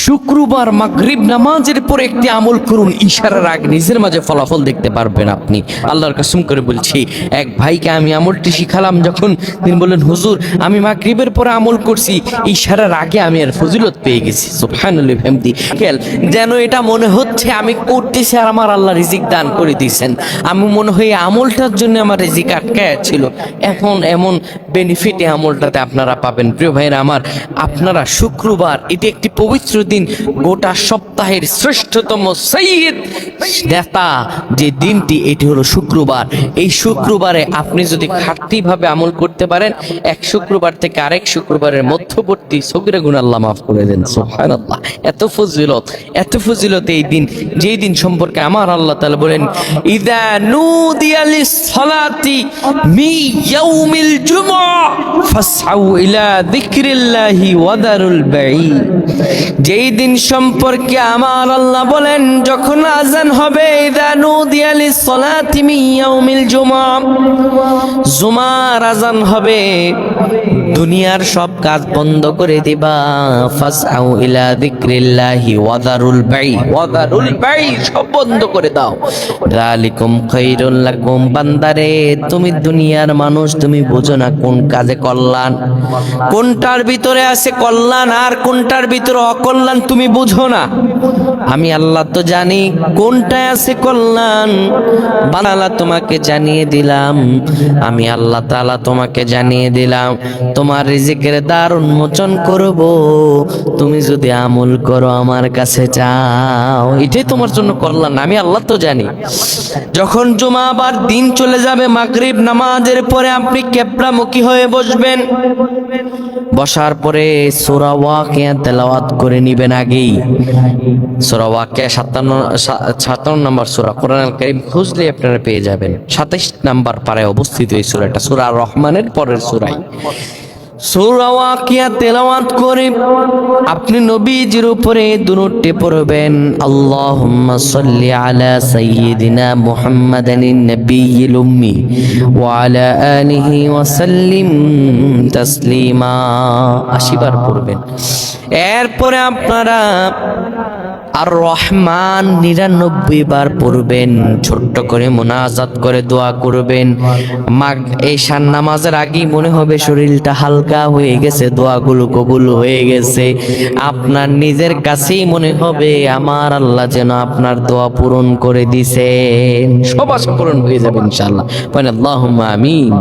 শুক্রবার মাগরিব নামাজের পরে একটি আমল করুন, ইশারার আগে নিজের মাঝে ফলাফল দেখতে পারবেন আপনি। আল্লাহর কসম করে বলছি, এক ভাইকে আমি আমলটি শিখালাম, যখন তিনি বললেন হুজুর আমি মাগরিবের পরে আমল করছি, ইশারার আগে আমি আর ফজিলত পেয়ে গেছি। সুবহানাল্লাহ হামদি। যেন এটা মনে হচ্ছে আমি করতেছি আর আমার আল্লাহ রিজিক দান করে দিয়েছেন। আমি মনে হয় আমলটার জন্য আমার রিজিক আটকায় ছিল, এখন এমন বেনিফিট এই আমলটাতে আপনারা পাবেন। প্রিয় ভাইরা আমার, আপনারা শুক্রবার এটি একটি পবিত্র দিন, গোটা সপ্তাহের শ্রেষ্ঠতম সৈয়দ নেতা যে দিনটি এটি হলো শুক্রবার। এই শুক্রবারে আপনি যদি খাঁটিভাবে আমল করতে পারেন, এক শুক্রবার থেকে আরেক শুক্রবারের মধ্যবর্তী সগীরা গুনাহ আল্লাহ মাফ করে দেন। সুবহানাল্লাহ, এত ফজিলত এই দিন, যেই দিন সম্পর্কে আমার আল্লাহ তাআলা বলেন ইযা নুদিয়া লিস-সালাতি মি ইয়াউমিল জুমআ ফাসআউ ইলা যিকরিল্লাহি ওয়া দারুল বাই। যেই দিন সম্পর্কে আমার আল্লাহ বলেন যখন আযান হবে, ইযা নুদিয়া লিস-সালাতি মি ইয়াউমিল জুমআ, জুমার আযান হবে, দুনিয়ার সব কাজ বন্ধ করে দিবা। ফাসআউ ইলা যিকরিল্লাহি ওয়া দারুল বাই, সব বন্ধ করে দাও। যালিকুম খায়রুল লাকুম। বান্দারে, তুমি দুনিয়ার মানুষ, তুমি বুঝো না কোন কাজে কল্যাণ, কোনটার ভিতরে আছে কল্যাণ আর কোনটার ভিতরে অকল্যাণ তুমি বুঝো না। আমি আল্লাহ তো জানি কোনটায় আছে কল্যাণ। বানালা তোমাকে জানিয়ে দিলাম, আমি আল্লাহ তাআলা তোমাকে জানিয়ে দিলাম, তোমার রিজিকের দ্বার উন্মোচন করব তুমি যদি আমল করো, আমার কাছে চাও, এটাই তোমার জন্য কল্যাণ। আমি আল্লাহ তো জানি। যখন জুমাবার দিন চলে যাবে, মাগরিব নামাজের পরে আপনি কিবলামুখী হয়ে বসবেন। বসার পরে সূরা ওয়াকিয়া তেলাওয়াত করে নেবেন। আগেই সূরা ওয়াকিয়া 57 নম্বর সূরা, কোরআনুল কারীম খুঁজলে আপনারা পেয়ে যাবেন। 27 নম্বর পারায় অবস্থিত এই সূরাটা, সূরা আর রহমানের পরের সূরাই। সূরা ওয়াকিয়া তেলাওয়াত করে আপনি নবীজির উপরে দুরূদটি পড়বেন। আল্লাহুম্মা সাল্লি আলা সাইয়্যিদিনা মুহাম্মাদানিন নাবিয়্যিল উম্মি ওয়া আলা আলিহি ওয়া সাল্লিম তাসলিমা 80 বার পড়বেন। এরপরে আপনারা আর রহমান 99 বার পড়বেন। ছোট্ট করে মুনাজাত করে দোয়া করবেন। এশার নামাজের আগেই মনে হবে শরীরটা হালকা হয়ে গেছে, দোয়াগুলো কবুল হয়ে গেছে। আপনার নিজের কাছেই মনে হবে আমার আল্লাহ যেন আপনার দোয়া পূরণ করে দিছেন। সব আশা পূরণ হয়ে যাবে ইনশাআল্লাহ। আল্লাহুম্মা আমিন।